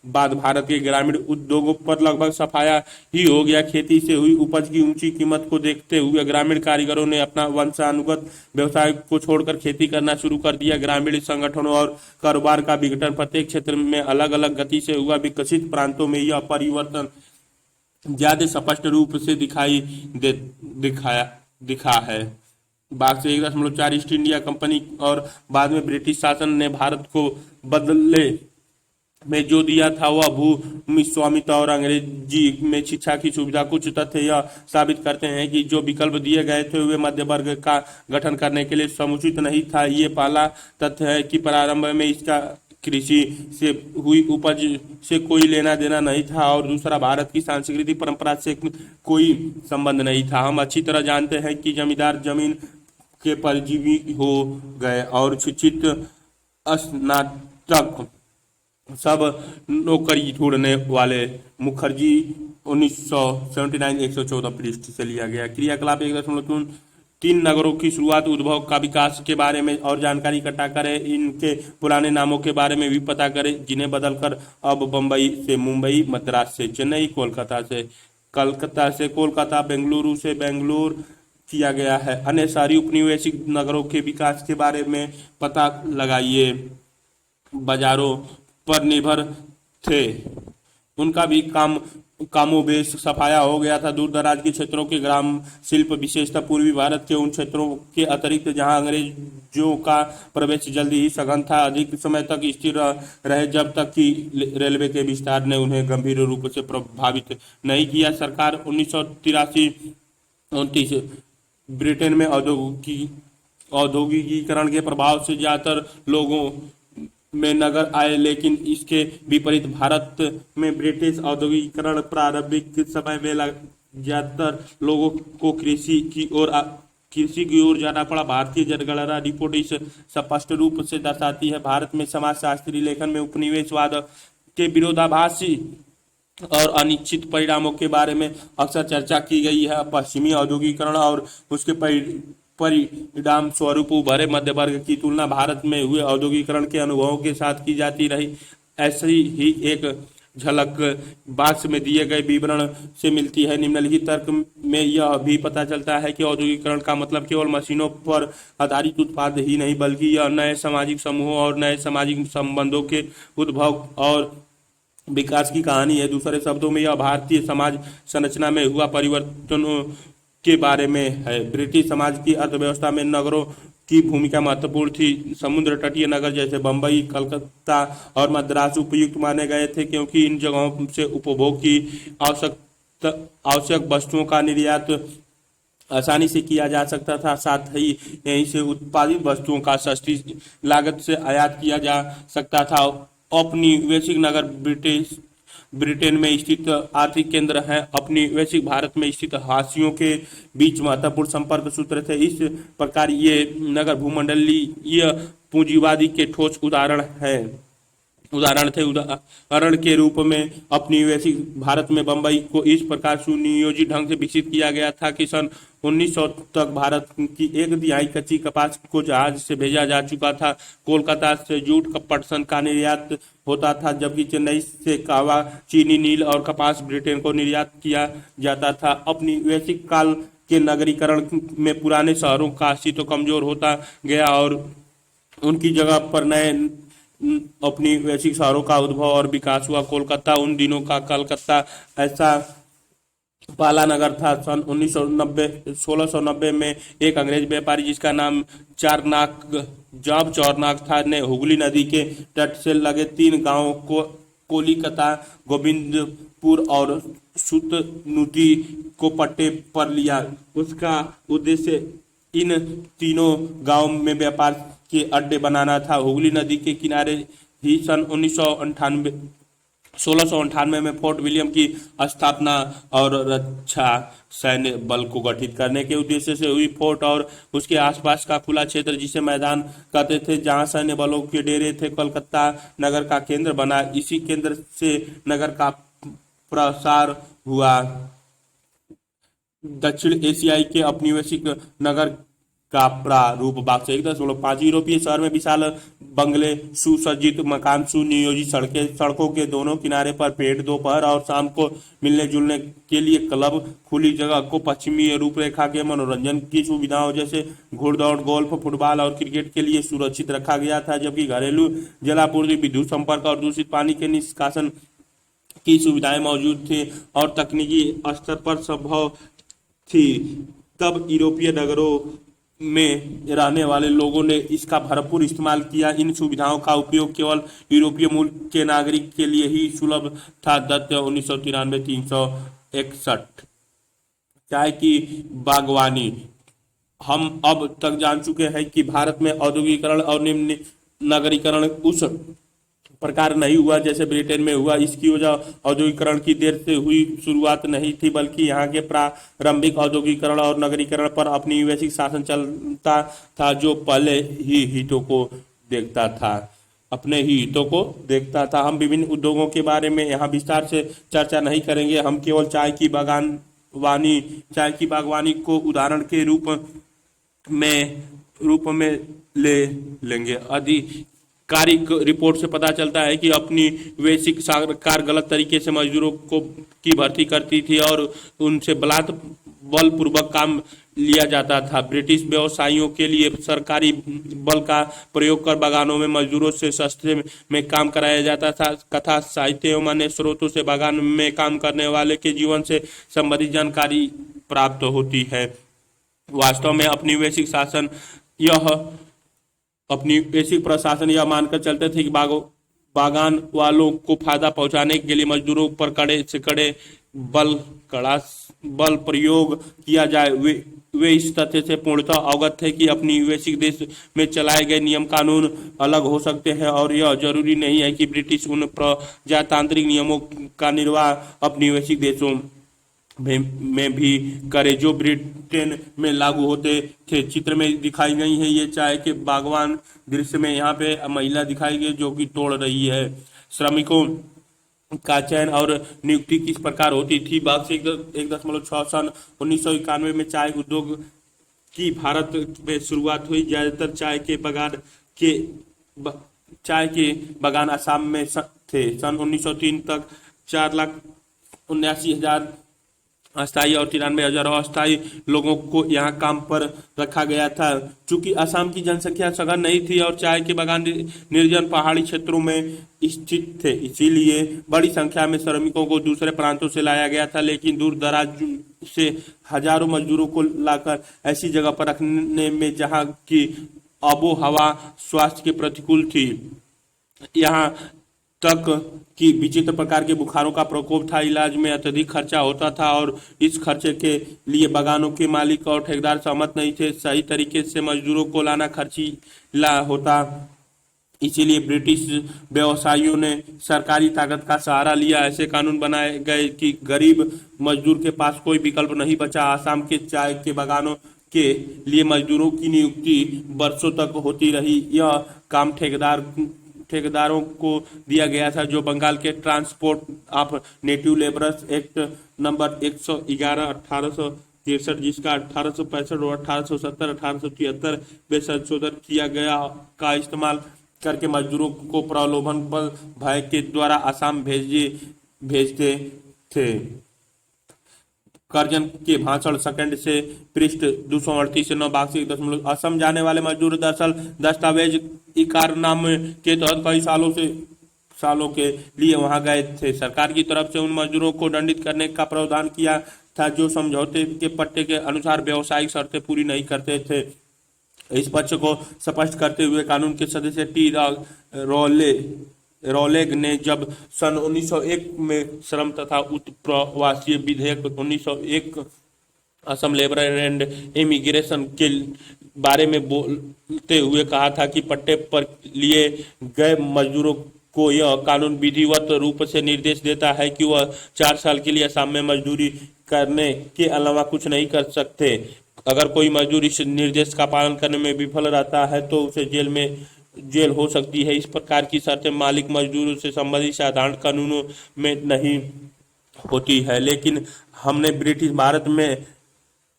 बाद भारत के ग्रामीण उद्योगों पर लगभग सफाया ही हो गया। खेती से हुई उपज की ऊंची कीमत को देखते हुए ग्रामीण कारीगरों ने अपना वंशानुगत व्यवसाय को छोड़कर खेती करना शुरू कर दिया। ग्रामीण संगठनों और कारोबार का विघटन प्रत्येक क्षेत्र में अलग अलग गति से हुआ। विकसित प्रांतों में यह परिवर्तन ज्यादा स्पष्ट रूप से दिखा है। बाद से 1.4 ईस्ट इंडिया कंपनी और बाद में ब्रिटिश शासन ने भारत को बदले में जो दिया था वह भूमि स्वामित्व और अंग्रेजी में शिक्षा की सुविधा। कुछ तथ्य यह साबित करते हैं कि जो विकल्प दिए गए थे वे मध्य वर्ग का गठन करने के लिए समुचित नहीं था। ये पहला तथ्य है कि प्रारंभ में इसका कृषि से हुई उपज से कोई लेना देना नहीं था, और दूसरा भारत की सांस्कृतिक परंपरा से कोई संबंध नहीं था। हम अच्छी तरह जानते हैं कि जमींदार जमीन के परजीवी हो गए और शिक्षित स्नातक सब नौकरी ढूंढने वाले। मुखर्जी 1979 114 पृष्ठ से लिया गया। क्रियाकलाप 1.3 नगरों की शुरुआत, उद्भव का विकास के बारे में और जानकारी इकट्ठा करें। इनके पुराने नामों के बारे में भी पता करें, जिन्हें बदलकर अब बम्बई से मुंबई, मद्रास से चेन्नई, कोलकाता से कलकत्ता से कोलकाता, बेंगलुरु से बेंगलुरु किया गया है। अन्य शहरी उपनिवेशिक नगरों के विकास के बारे में पता लगाइए। बाजारों पर निर्भर थे, उनका भी कामोबेश सफाया हो गया था। दूर दराज के क्षेत्रों के ग्राम शिल्प, विशेषतः पूर्वी भारत के उन क्षेत्रों के अतिरिक्त जहां अंग्रेजों का प्रवेश जल्दी ही सघन था, अधिक समय तक स्थिर रहे, जब तक कि रेलवे के विस्तार ने उन्हें गंभीर रूप से प्रभावित नहीं किया। सरकार 1983-29 ब्रिटेन में औद्योगिकीकरण के प्रभाव से ज्यादातर लोगों में नगर आए, लेकिन इसके विपरीत भारत में ब्रिटिश औद्योगिकीकरण प्रारंभिक समय में ज्यादातर लोगों को कृषि की ओर जाना पड़ा। भारतीय जनगणना रिपोर्ट इस स्पष्ट रूप से दर्शाती है। भारत में समाजशास्त्री लेखन में उपनिवेशवाद के विरोधाभासी और अनिश्चित परिणामों के बारे में अक्सर चर्चा की गई है। पश्चिमी औद्योगिकीकरण और उसके परिणाम स्वरूप उभरे मध्य वर्ग की तुलना भारत में हुए औद्योगिकीकरण के अनुभवों के साथ की जाती रही। ऐसी ही एक झलक बॉक्स में दिए गए विवरण से मिलती है। निम्नलिखित तर्क में यह भी पता चलता है कि औद्योगिकीकरण का मतलब केवल मशीनों पर आधारित उत्पाद ही नहीं, बल्कि यह नए सामाजिक समूहों और नए सामाजिक संबंधों के उद्भव और विकास की कहानी है। दूसरे शब्दों में यह भारतीय समाज संरचना में हुआ परिवर्तनों के बारे में है। ब्रिटिश समाज की अर्थव्यवस्था में नगरों की भूमिका महत्वपूर्ण थी। समुद्र तटीय नगर जैसे बम्बई, कलकत्ता और मद्रास उपयुक्त माने गए थे, क्योंकि इन जगहों से उपभोग की आवश्यक वस्तुओं का निर्यात आसानी से किया जा सकता था। साथ ही यहीं से उत्पादित वस्तुओं का सस्ती लागत से आयात किया जा सकता था। औपनिवेशिक नगर ब्रिटेन में स्थित आर्थिक केंद्र हैं। औपनिवेशिक भारत में स्थित हाशियों के बीच महत्वपूर्ण संपर्क सूत्र थे। इस प्रकार ये नगर भूमंडलीय पूंजीवादी के ठोस उदाहरण के रूप में औपनिवेशिक भारत में बंबई को इस प्रकार सुनियोजित ढंग से विकसित किया गया था कि सन 1900 तक भारत की 1/3 कच्ची कपास को जहाज से भेजा जा चुका था। कोलकाता से जूट पटसन का निर्यात होता था, जबकि चेन्नई से कहवा, चीनी, नील और कपास ब्रिटेन को निर्यात किया जाता था। औपनिवेशिक काल के नगरीकरण में पुराने शहरों का अस्तित्व कमजोर होता गया और उनकी जगह पर नए औपनिवेशिक शहरों का उद्भव और विकास हुआ। कोलकाता उन दिनों का कलकत्ता ऐसा पहला नगर था। सन 1690 में एक अंग्रेज व्यापारी जिसका नाम चौरनाक था ने हुगली नदी के तट से लगे 3 गांवों को कोलिकता, गोविंदपुर और सुतनुती को पट्टे पर लिया। उसका उद्देश्य इन तीनों गांवों में व्यापार के अड्डे बनाना था। हुगली नदी के किनारे ही सन 1698 में फोर्ट विलियम की स्थापना और रक्षा सैन्य बल को गठित करने के उद्देश्य से हुई। फोर्ट और उसके आसपास का खुला क्षेत्र, जिसे मैदान कहते थे, जहां सैन्य बलों के डेरे थे, कलकत्ता नगर का केंद्र बना। इसी केंद्र से नगर का प्रसार हुआ। दक्षिण एशियाई के औपनिवेशिक नगर का प्रारूप बाग से 1.5 यूरोपीय शहर में विशाल बंगले, सुसज्जित मकान, सुनियोजित सड़कों के दोनों किनारे पर पेड़, दोपहर और शाम को मिलने जुलने के लिए क्लब, खुली जगह को पश्चिमी रूपरेखा के मनोरंजन की सुविधाओं जैसे घुड़दौड़, गोल्फ, फुटबॉल और क्रिकेट के लिए सुरक्षित रखा गया था, जबकि घरेलू जलापूर्ति, विद्युत संपर्क और दूषित पानी के निष्कासन की सुविधाएं मौजूद थी और तकनीकी स्तर पर संभव थी। तब यूरोपीय नगरों में रहने वाले लोगों ने इसका भरपूर इस्तेमाल किया। इन सुविधाओं का उपयोग केवल यूरोपीय मूल के नागरिक के लिए ही सुलभ था। दत्त 1993-361। चाय की बागवानी। हम अब तक जान चुके हैं कि भारत में औद्योगिकीकरण और निम्न नगरीकरण उस प्रकार नहीं हुआ जैसे ब्रिटेन में हुआ। इसकी वजह औद्योगिकरण की देर से हुई शुरुआत नहीं थी, बल्कि यहाँ के प्रारंभिक औद्योगिकरण और नगरीकरण पर औपनिवेशिक शासन चलता था, जो पहले ही हितों को देखता था, अपने ही हितों को देखता था। हम विभिन्न उद्योगों के बारे में यहाँ विस्तार से चर्चा नहीं करेंगे। हम केवल चाय की बागवानी को उदाहरण के रूप में ले लेंगे। आधिकारिक रिपोर्ट से पता चलता है कि अपनी वैश्विक सरकार गलत तरीके से मजदूरों को की भर्ती करती थी और उनसे बलपूर्वक काम लिया जाता था। ब्रिटिश व्यवसायियों के लिए सरकारी बल का प्रयोग कर बागानों में मजदूरों से सस्ते में काम कराया जाता था। कथा साहित्य एवं अन्य स्रोतों से बागान में काम करने वाले के जीवन से संबंधित जानकारी प्राप्त होती है। वास्तव में अपनी वैश्विक प्रशासन यह मानकर चलते थे कि बागान वालों को फायदा पहुंचाने के लिए मजदूरों पर कड़े से कड़े बल प्रयोग किया जाए। वे इस तथ्य से पूर्णतः अवगत थे कि अपनी वैश्विक देश में चलाए गए नियम कानून अलग हो सकते हैं और यह जरूरी नहीं है कि ब्रिटिश उन प्रजातांत्रिक नियमों का निर्वाह अपनी वैश्विक देशों में भी करे जो ब्रिटेन में लागू होते थे। चित्र में दिखाई गई है ये चाय के बागवान दृश्य में यहाँ पे महिला दिखाई गई जो कि तोड़ रही है। श्रमिकों का चयन और नियुक्ति किस प्रकार होती थी? बाग से 1.6 सन 1991 में चाय उद्योग की भारत में शुरुआत हुई। ज्यादातर चाय के बागान असम में थे। सन 1903 तक 4,79,000 अस्थायी और 93,000 अस्थायी लोगों को यहाँ काम पर रखा गया था। चूंकि असम की जनसंख्या सघन नहीं थी और चाय के बागान निर्जन पहाड़ी क्षेत्रों में स्थित थे, इसीलिए बड़ी संख्या में श्रमिकों को दूसरे प्रांतों से लाया गया था। लेकिन दूर दराज से हजारों मजदूरों को लाकर ऐसी जगह पर रखने में जहाँ की आबो हवा स्वास्थ्य के प्रतिकूल थी, यहाँ तक कि विचित्र प्रकार के बुखारों का प्रकोप था। इलाज में अत्यधिक खर्चा होता था और इस खर्चे के लिए बागानों के मालिक और ठेकेदार सहमत नहीं थे। सही तरीके से मजदूरों को लाना खर्चीला होता, इसीलिए ब्रिटिश व्यवसायियों ने सरकारी ताकत का सहारा लिया। ऐसे कानून बनाए गए कि गरीब मजदूर के पास कोई विकल्प नहीं बचा। आसाम के चाय के बागानों के लिए मजदूरों की नियुक्ति वर्षों तक होती रही। यह काम ठेकेदारों को दिया गया था, जो बंगाल के transport of native labourers act number 111 1863, जिसका 1865 और 1870 1873 में संशोधन किया गया, का इस्तेमाल करके मजदूरों को प्रलोभन भय के द्वारा आसाम भेजते थे। कर्जन के भाषण सेकंड से पृष्ठ 238 से 9। भाग से 1 असम जाने वाले मजदूर दरअसल दस्तावेज इकरारनामे के तहत कई सालों के लिए वहां गए थे। सरकार की तरफ से उन मजदूरों को दंडित करने का प्रावधान किया था जो समझौते के पट्टे के अनुसार व्यावसायिक शर्तें पूरी नहीं करते थे। इस पक्ष को स्पष्ट करते हुए कानून के सदस्य टी रॉलेग ने जब सन 1901 में श्रम तथा उत्प्रवासी विधेयक 1901 असम लेबर एंड इमिग्रेशन के बारे में बोलते हुए कहा था कि पट्टे पर लिए गए मजदूरों को यह कानून विधिवत रूप से निर्देश देता है कि वह 4 साल के लिए असम में मजदूरी करने के अलावा कुछ नहीं कर सकते। अगर कोई मजदूर इस निर्देश का पालन करने में विफल रहता है तो उसे जेल हो सकती है। इस प्रकार की शर्तें मालिक मजदूरों से संबंधित साधारण कानूनों में नहीं होती है। लेकिन हमने ब्रिटिश भारत में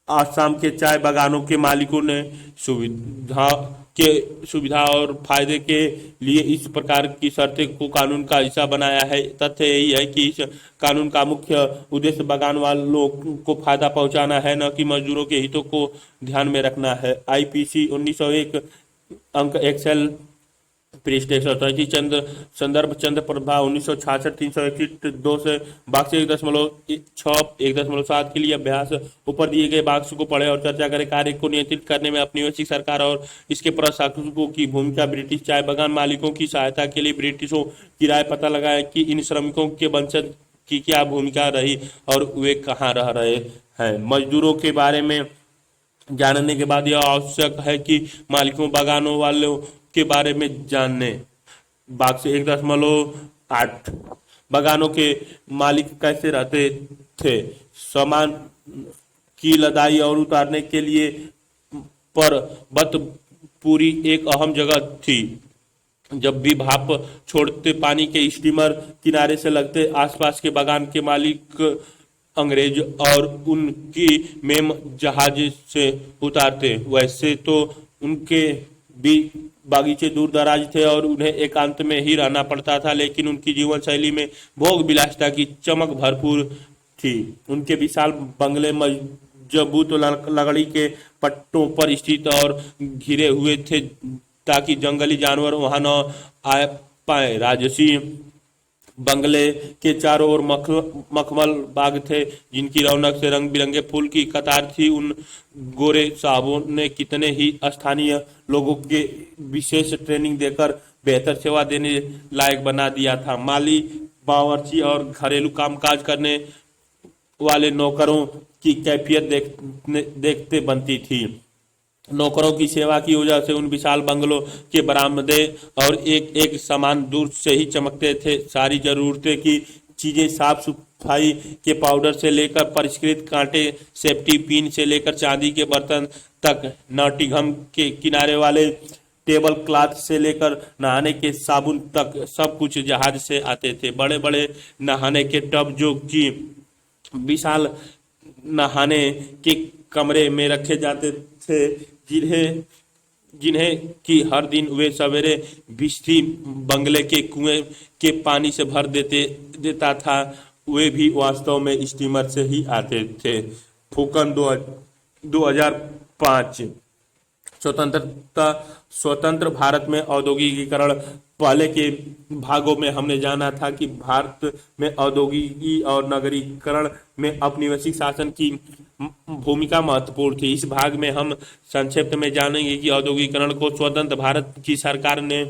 आसाम के चाय बागानों के मालिकों ने सुविधा और फायदे के लिए इस प्रकार की शर्तें को कानून का हिस्सा बनाया है। तथ्य यही है कि इस कानून का मुख्य उद्देश्य बागान वालों को फायदा पहुंचाना है, न कि मजदूरों के हितों को ध्यान में रखना है। IPC 1901 अंक एक्सेल पृष्ठ 137 संदर्भ चंद्र प्रभा 1966 321 से। बाक्स 1.7 के लिए अभ्यास। ऊपर दिए गए बाक्स को पढ़े और चर्चा करें। कार्य को नियंत्रित करने में अपनी वैश्विक सरकार और इसके प्रशासकों की भूमिका। ब्रिटिश चाय बागान मालिकों की सहायता के लिए ब्रिटिशों की राय पता लगाएं कि इन श्रमिकों के वंशज की क्या भूमिका रही और वे कहाँ रह रहे हैं। मजदूरों के बारे में जानने के बाद यह आवश्यक है कि मालिकों बागानों वालों के बारे में बाग से 1.8 बगानों के मालिक कैसे रहते थे। सामान की लदाई और उतारने के लिए पर्वतपुरी एक अहम जगह थी। जब भी भाप छोड़ते पानी के स्टीमर किनारे से लगते, आसपास के बागान के मालिक अंग्रेज और उनकी मेम जहाज से उतारते। वैसे तो उनके भी बागीचे दूर दराज थे और उन्हें एकांत में ही रहना पड़ता था, लेकिन उनकी जीवन शैली में भोग विलासिता की चमक भरपूर थी। उनके विशाल बंगले मजबूत लकड़ी के पट्टों पर स्थित और घिरे हुए थे ताकि जंगली जानवर वहां न आ पाए। राजसी बंगले के चारों ओर मखमल बाग थे, जिनकी रौनक से रंग बिरंगे फूल की कतार थी। उन गोरे साहबों ने कितने ही स्थानीय लोगों के विशेष ट्रेनिंग देकर बेहतर सेवा देने लायक बना दिया था। माली, बावर्ची और घरेलू कामकाज करने वाले नौकरों की कैफियत देखते बनती थी। नौकरों की सेवा की वजह से उन विशाल बंगलों के बरामदे और एक एक सामान दूर से ही चमकते थे। सारी जरूरतें की चीजें, साफ सफाई के पाउडर से लेकर परिष्कृत कांटे, सेफ्टी पिन से लेकर चांदी के बर्तन तक, नॉटिंघम के किनारे वाले टेबल क्लॉथ से लेकर नहाने के साबुन तक, सब कुछ जहाज से आते थे। बड़े बड़े नहाने के टब जो कि विशाल नहाने के कमरे में रखे जाते थे, जिन्हें जिन्हें कि हर दिन वे सवेरे भिश्ती बंगले के कुएं के पानी से भर देता था, वे भी वास्तव में स्टीमर से ही आते थे। फूकन 2005 स्वतंत्र भारत में औद्योगिकीकरण। पहले के भागों में हमने जाना था कि भारत में औद्योगिकी और नगरीकरण में औपनिवेशिक शासन की भूमिका महत्वपूर्ण थी। इस भाग में हम संक्षिप्त में जानेंगे कि औद्योगिकरण को स्वतंत्र भारत की सरकार ने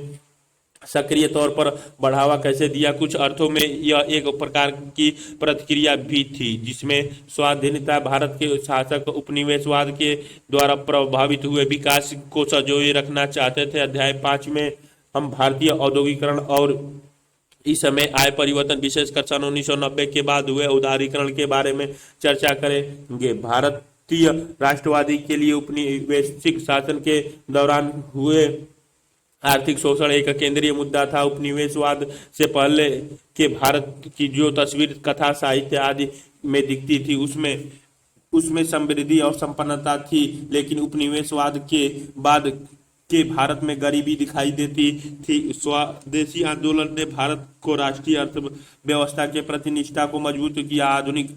सक्रिय तौर पर बढ़ावा कैसे दिया। कुछ अर्थों में यह एक प्रकार की प्रतिक्रिया भी थी, जिसमें स्वाधीनता भारत के शासक उपनिवेशवाद के द्वारा प्रभावित हुए विकास को संजोए रखना चाहते थे। अध्याय 5 में हम भारतीय औद्योगिकरण और इस समय आए परिवर्तन, विशेषकर सन 1990 के बाद हुए उदारीकरण के बारे में चर्चा करेंगे। भारतीय राष्ट्रवादी के लिए उपनिवेशिक शासन के दौरान हुए आर्थिक शोषण एक केंद्रीय मुद्दा था। उपनिवेशवाद से पहले के भारत की जो तस्वीर कथा, साहित्य आदि में दिखती थी, उसमें समृद्धि और संपन्नता थी, लेकिन उपनिवेशवाद के बाद के भारत में गरीबी दिखाई देती थी। स्वदेशी आंदोलन ने भारत को राष्ट्रीय अर्थव्यवस्था के प्रति निष्ठा को मजबूत किया। आधुनिक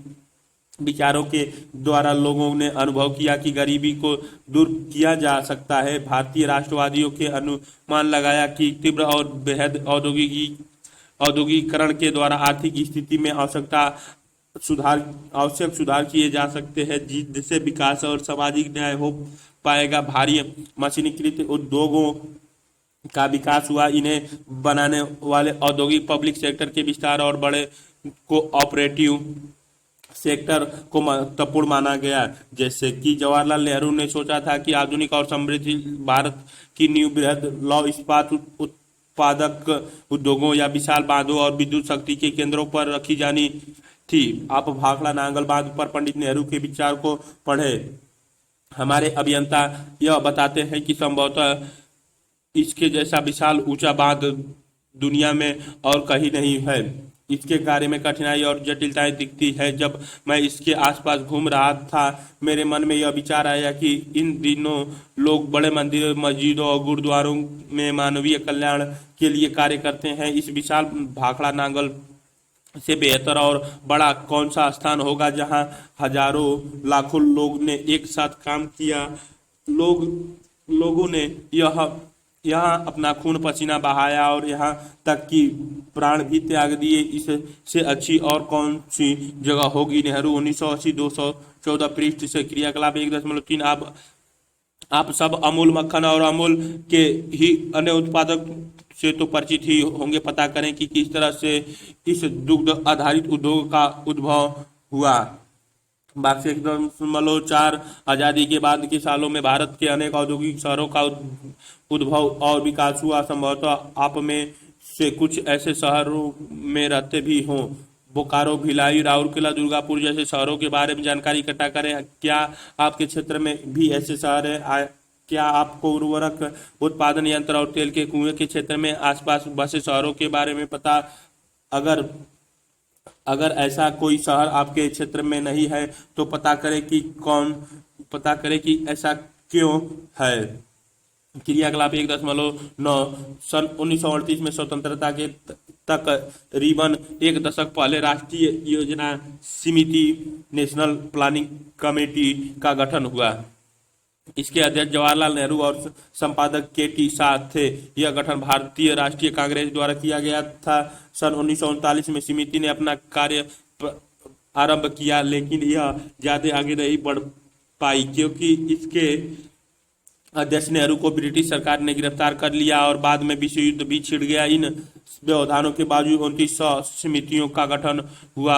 विचारों के द्वारा लोगों ने अनुभव किया कि गरीबी को दूर किया जा सकता है। भारतीय राष्ट्रवादियों के अनुमान लगाया कि तीव्र और बेहद औद्योगिकरण के द्वारा आर्थिक स्थिति में आवश्यक सुधार किए जा सकते हैं, जिससे विकास और सामाजिक न्याय हो पाएगा। भारी मशीनीकृत उद्योगों का विकास हुआ। इन्हें बनाने वाले औद्योगिक पब्लिक सेक्टर के विस्तार और बड़े कोऑपरेटिव सेक्टर को महत्वपूर्ण माना गया। जैसे कि जवाहरलाल नेहरू ने सोचा था कि आधुनिक और समृद्ध भारत की नींव बृहद लौह इस्पात उत्पादक उद्योगों या विशाल बांधों और विद्युत शक्ति के केंद्रों पर रखी जानी थी। आप भाखड़ा नांगल बांध पर पंडित नेहरू के विचार को पढ़े। हमारे अभियंता यह बताते हैं कि संभवतः इसके जैसा विशाल ऊंचा बांध दुनिया में और कहीं नहीं है। इसके कार्य में कठिनाई और जटिलताएं दिखती है। जब मैं इसके आसपास घूम रहा था, मेरे मन में यह विचार आया कि इन दिनों लोग बड़े मंदिरों, मस्जिदों और गुरुद्वारों में मानवीय कल्याण के लिए कार्य करते हैं। इस विशाल भाखड़ा नांगल से बेहतर और बड़ा कौन सा स्थान होगा जहां हजारों लाखों लोग ने एक साथ काम किया। लोगों ने यहाँ अपना खून पसीना बहाया और यहाँ तक कि प्राण भी त्याग दिए। इससे अच्छी और कौन सी जगह होगी। नेहरू 1980 214 पृष्ठ से क्रियाकलाप 1.3। आप सब अमूल मक्खन और अमूल के ही अन्य उत्पादक से तो परिचित ही होंगे। पता करें कि किस तरह से इस दुग्ध आधारित उद्योग का उद्भव हुआ। 4 आजादी के बाद के सालों में भारत के अनेक औद्योगिक शहरों का उद्भव और विकास हुआ। संभवतः आप में से कुछ ऐसे शहरों में रहते भी हों। बोकारो, भिलाई, राउरकेला, दुर्गापुर जैसे शहरों के बारे में जानकारी इकट्ठा करें। क्या आपके क्षेत्र में भी ऐसे शहर है? क्या आपको उर्वरक उत्पादन यंत्र और तेल के कुएं के क्षेत्र में आसपास बसे शहरों के बारे में पता? अगर अगर ऐसा कोई शहर आपके क्षेत्र में नहीं है तो पता करें कि ऐसा क्यों है। क्रियाकलाप 1.9 सन 1938 में स्वतंत्रता के तकरीबन एक दशक पहले राष्ट्रीय योजना समिति नेशनल प्लानिंग कमेटी का गठन हुआ। इसके अध्यक्ष जवाहरलाल नेहरू और संपादक के.टी. शाह थे। यह गठन भारतीय राष्ट्रीय कांग्रेस द्वारा किया गया था। सन 1939 में समिति ने अपना कार्य आरंभ किया, लेकिन यह ज्यादा आगे नहीं बढ़ पाई क्योंकि इसके अध्यक्ष नेहरू को ब्रिटिश सरकार ने गिरफ्तार कर लिया और बाद में विश्व युद्ध भी छिड़ गया। इन व्यवधानों के बावजूद 2900 समितियों का गठन हुआ,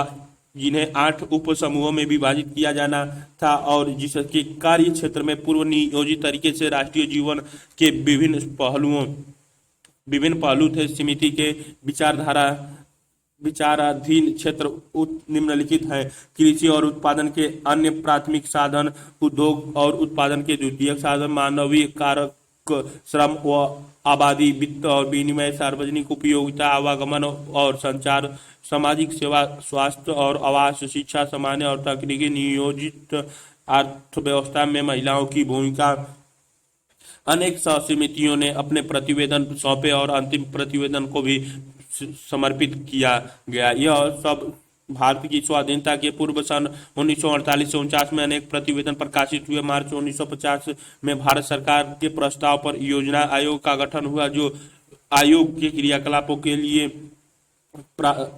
जिन्हें 8 उप समूहों में विभाजित किया जाना था और जिसके कार्य क्षेत्र में पूर्व नियोजित तरीके से राष्ट्रीय जीवन के विभिन्न पहलू थे। समिति के विचाराधीन क्षेत्र निम्नलिखित हैं: कृषि और उत्पादन के अन्य प्राथमिक साधन, उद्योग और उत्पादन के द्वितीयक साधन, मानवीय कारक, श्रम व आबादी, वित्त और विनिमय, सार्वजनिक उपयोगिता, आवागमन और संचार, सामाजिक सेवा, स्वास्थ्य और आवास, शिक्षा, सामान्य और तकनीकी नियोजित अर्थव्यवस्था में महिलाओं की भूमिका। अनेक समितियों ने अपने प्रतिवेदन सौंपे और अंतिम प्रतिवेदन को भी समर्पित किया गया। यह सब भारत की स्वाधीनता के पूर्व सन 1948 से 49 में अनेक प्रतिवेदन प्रकाशित हुए। मार्च 1950 में भारत सरकार के प्रस्ताव पर योजना आयोग का गठन हुआ, जो आयोग के क्रियाकलापों के लिए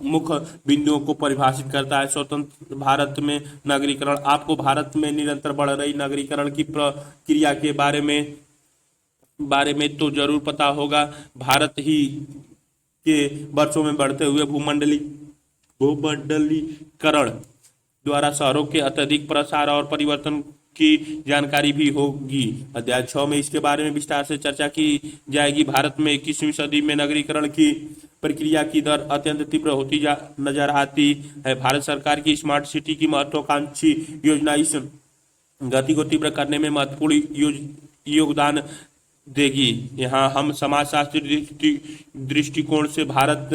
मुख्य बिंदुओं को परिभाषित करता है। स्वतंत्र भारत में नगरीकरण। आपको भारत में निरंतर बढ़ रही नगरीकरण की प्रक्रिया के बारे में तो जरूर पता होगा। भारत ही के वर्षों में बढ़ते हुए भूमंडलीकरण द्वारा शहरों के अत्यधिक प्रसार और परिवर्तन की जानकारी भी होगी। अध्याय 6 में इसके बारे में विस्तार से चर्चा की जाएगी। भारत में 21वीं सदी में नगरीकरण की प्रक्रिया की दर अत्यंत तीव्र होती नजर आती है। भारत सरकार की स्मार्ट सिटी की महत्वाकांक्षी योजना इस गति को तीव्र करने में महत्वपूर्ण योगदान देगी। यहाँ हम समाजशास्त्री दृष्टिकोण से भारत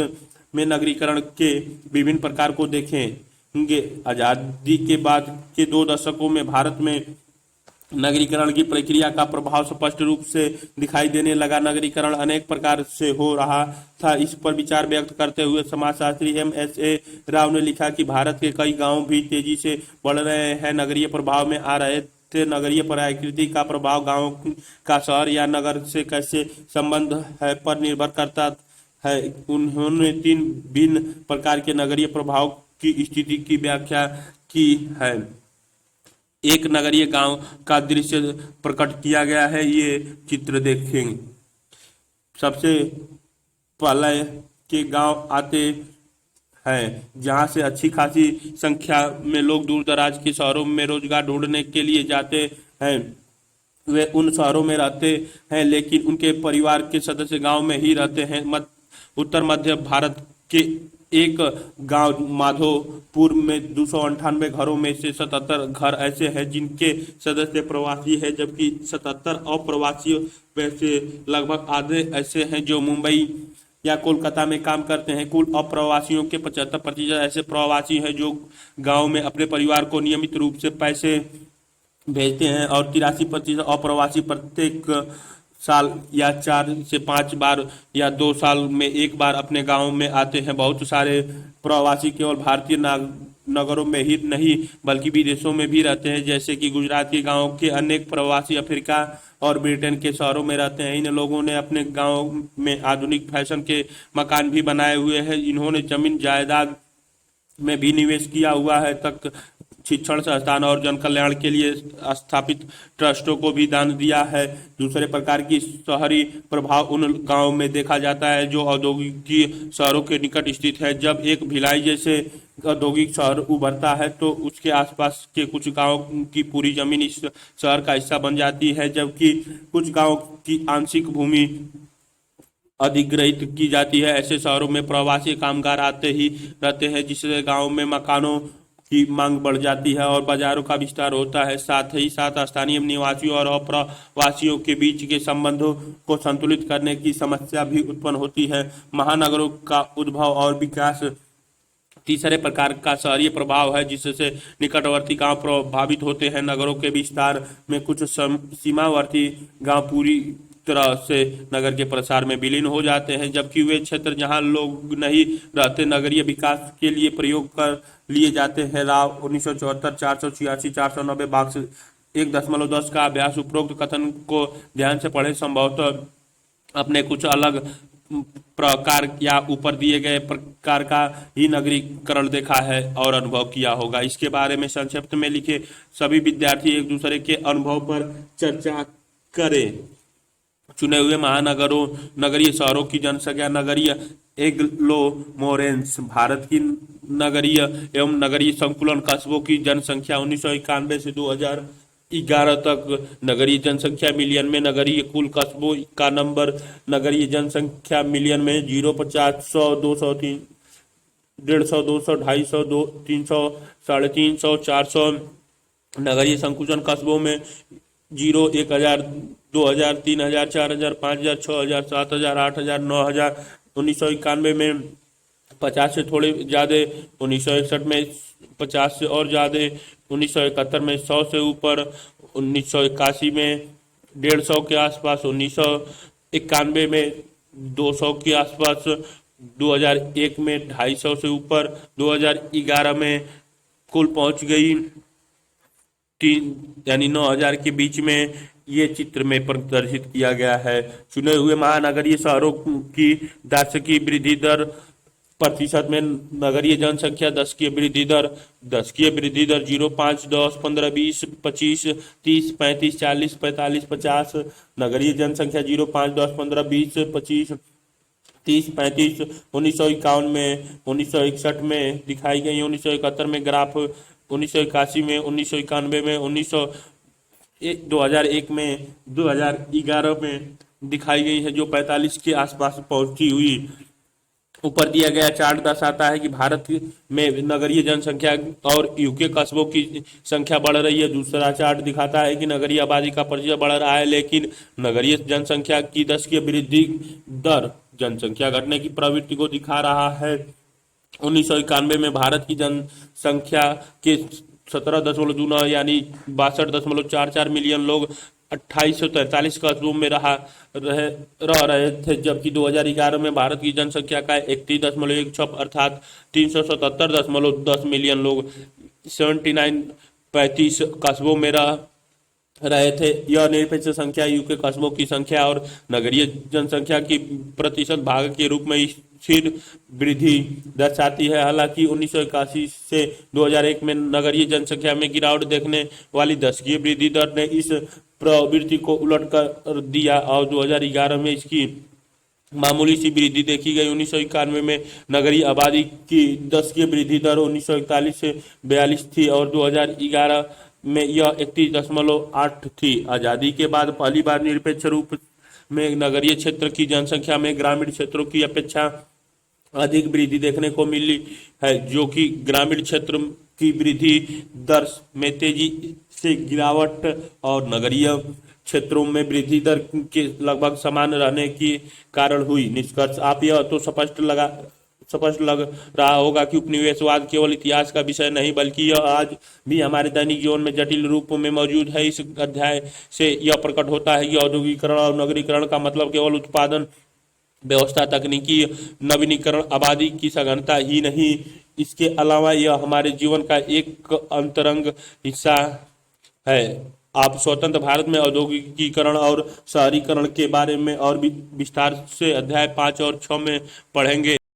में नगरीकरण के विभिन्न प्रकार को देखेंगे। आजादी के बाद के 2 दशकों में भारत में नगरीकरण की प्रक्रिया का प्रभाव स्पष्ट रूप से दिखाई देने लगा। नगरीकरण अनेक प्रकार से हो रहा था। इस पर विचार व्यक्त करते हुए समाजशास्त्री M.S.A. राव ने लिखा कि भारत के कई गांव भी तेजी से बढ़ रहे हैं, नगरीय प्रभाव में आ रहे थे। नगरीय प्रकृति का प्रभाव गांव का शहर या नगर से कैसे संबंध है पर निर्भर करता है। उन्होंने 3 भिन्न प्रकार के नगरीय प्रभाव की स्थिति की व्याख्या की है। एक नगरीय गांव का दृश्य प्रकट किया गया है, ये चित्र देखेंगे। सबसे पहले के गांव आते हैं जहां से अच्छी खासी संख्या में लोग दूर दराज के शहरों में रोजगार ढूंढने के लिए जाते हैं। वे उन शहरों में रहते हैं लेकिन उनके परिवार के सदस्य गांव में ही रहते हैं। उत्तर मध्य भारत के एक गांव माधोपुर में 298 घरों में से 77 घर ऐसे हैं जिनके सदस्य प्रवासी हैं, जबकि 77 अप्रवासियों में से लगभग आधे ऐसे हैं जो मुंबई या कोलकाता में काम करते हैं। कुल अप्रवासियों के 75% ऐसे प्रवासी हैं जो गांव में अपने परिवार को नियमित रूप से पैसे भेजते हैं और 83% अप्रवासी प्रत्येक साल या 4 से 5 बार या 2 साल में एक बार अपने गांव में आते हैं। बहुत सारे प्रवासी केवल भारतीय नगरों में ही नहीं बल्कि विदेशों में भी रहते हैं, जैसे कि गुजरात के गांव के अनेक प्रवासी अफ्रीका और ब्रिटेन के शहरों में रहते हैं। इन लोगों ने अपने गांव में आधुनिक फैशन के मकान भी बनाए हुए हैं। इन्होंने जमीन जायदाद में भी निवेश किया हुआ है, तक शिक्षण संस्थान और जन कल्याण के लिए स्थापित ट्रस्टों को भी दान दिया है। दूसरे प्रकार की शहरी प्रभाव उन गांव में देखा जाता है जो औद्योगिक शहरों के निकट स्थित है। जब एक भिलाई जैसे औद्योगिक शहर उभरता है तो उसके आसपास के कुछ गांव की पूरी जमीन इस शहर का हिस्सा बन जाती है, जबकि कुछ गांव की आंशिक भूमि अधिग्रहित की जाती है। ऐसे शहरों में प्रवासी कामगार आते ही रहते हैं, जिससे गांव में मकानों की मांग बढ़ जाती है और बाजारों का विस्तार होता है। साथ ही साथ स्थानीय निवासियों और अप्रवासियों के बीच के संबंधों को संतुलित करने की समस्या भी उत्पन्न होती है। महानगरों का उद्भव और विकास तीसरे प्रकार का शहरीय प्रभाव है, जिससे निकटवर्ती गांव प्रभावित होते हैं। नगरों के विस्तार में कुछ सीमावर्ती गांव पूरी तरह से नगर के प्रसार में विलीन हो जाते हैं, जबकि वे क्षेत्र जहां लोग नहीं रहते नगरीय विकास के लिए प्रयोग कर लिए जाते हैं। राव 1974, 486, 490 बाक्स 1.10 का अभ्यास उपरोक्त कथन को ध्यान से पढ़े संभवतः अपने कुछ अलग प्रकार या ऊपर दिए गए प्रकार का ही नगरीकरण देखा है और अनुभव किया होगा। इसके बारे में संक्षिप्त में लिखे सभी विद्यार्थी एक दूसरे के अनुभव पर चर्चा करें। चुने हुए महानगरों नगरीय शहरों की जनसंख्या। नगरीय एग्लोमेरेशंस भारत की नगरीय एवं नगरीय संकुलन कस्बों की जनसंख्या 1991 से 2011 तक। नगरीय जनसंख्या मिलियन में। नगरीय कुल कस्बों का नंबर। नगरीय जनसंख्या मिलियन में 0, 50, 100, 200, 150, 200, 250, 300, 350, 400। नगरीय संकुचन कस्बों में 0, 1000, 2000, 3000, 4000, 5000, 6000, 7000, 8000, 9000। 1991 में 50 से थोड़े ज़्यादा, 1961 में 50 से और ज़्यादा, 1971 में 100 से ऊपर, 1981 में 150 के आसपास, 1991 में 200 के आसपास, 2001 में 250 से ऊपर, 2011 में कुल पहुंच गई 9,000 के बीच में। ये चित्र में प्रदर्शित किया गया है। चुने हुए महानगरीय शहरों की वार्षिक वृद्धि दर प्रतिशत में। नगरीय जनसंख्या 10 की वृद्धि दर 0, 5, 10, 15, 20, 25, 30, 35, 40, 45, 50। नगरीय जनसंख्या 0, 5, 10, 15, 20, 25, 30, 35। 1951 में, 1961 में दिखाई गई, 1971 में ग्राफ, 1981 में, 1991 में, 2001 में, 2011 में दिखाई गई है, जो 45 के आसपास पहुंची हुई। ऊपर दिया गया चार्ट दर्शाता है कि भारत में नगरीय जनसंख्या और यूके कस्बों की संख्या बढ़ रही है। दूसरा चार्ट दिखाता है कि नगरीय आबादी का प्रतिशत बढ़ रहा है, लेकिन नगरीय जनसंख्या की 10 की वृद्धि दर जनसंख्या घटने की प्रवृत्ति को दिखा रहा है। 1991 में भारत की जनसंख्या के 17.9 यानी 62.44 मिलियन लोग 2843 कस्बों में रह रहे थे, जबकि 2011 में भारत की जनसंख्या का 31.16 अर्थात 377.10 मिलियन लोग 35 कस्बों में रह रहे थे। यह निरपेक्ष संख्या यूके कस्बों की संख्या और नगरीय जनसंख्या की प्रतिशत भाग के रूप में स्थिर वृद्धि दर्शाती है। हालांकि 1981 से 2001 में नगरीय जनसंख्या में गिरावट देखने वाली 10 की वृद्धि दर ने इस प्रवृत्ति को उलट कर दिया और 2011 में इसकी मामूली सी वृद्धि देखी गई। 1991 में नगरीय आबादी की 10 की वृद्धि दर 1941 से 42 थी और 2011 में यह 31.8 थी। आज़ादी के बाद पहली बार निरपेक्ष रूप में नगरीय क्षेत्र की जनसंख्या में ग्रामीण क्षेत्रों की अपेक्षा अधिक वृद्धि देखने को मिली है, जो कि ग्रामीण क्षेत्र की वृद्धि दर में तेजी से गिरावट और नगरीय क्षेत्रों में वृद्धि दर के लगभग समान रहने के कारण हुई। निष्कर्ष आप यह तो स्पष्ट लग रहा होगा कि उपनिवेशवाद केवल इतिहास का विषय नहीं बल्कि यह आज भी हमारे दैनिक जीवन में जटिल रूप में मौजूद है। इस अध्याय से यह प्रकट होता है कि औद्योगिकरण और नगरीकरण का मतलब केवल उत्पादन व्यवस्था, तकनीकी नवीनीकरण, आबादी की सघनता ही नहीं, इसके अलावा यह हमारे जीवन का एक अंतरंग हिस्सा है। आप स्वतंत्र भारत में औद्योगिकीकरण और शहरीकरण के बारे में और भी विस्तार से अध्याय 5 और 6 में पढ़ेंगे।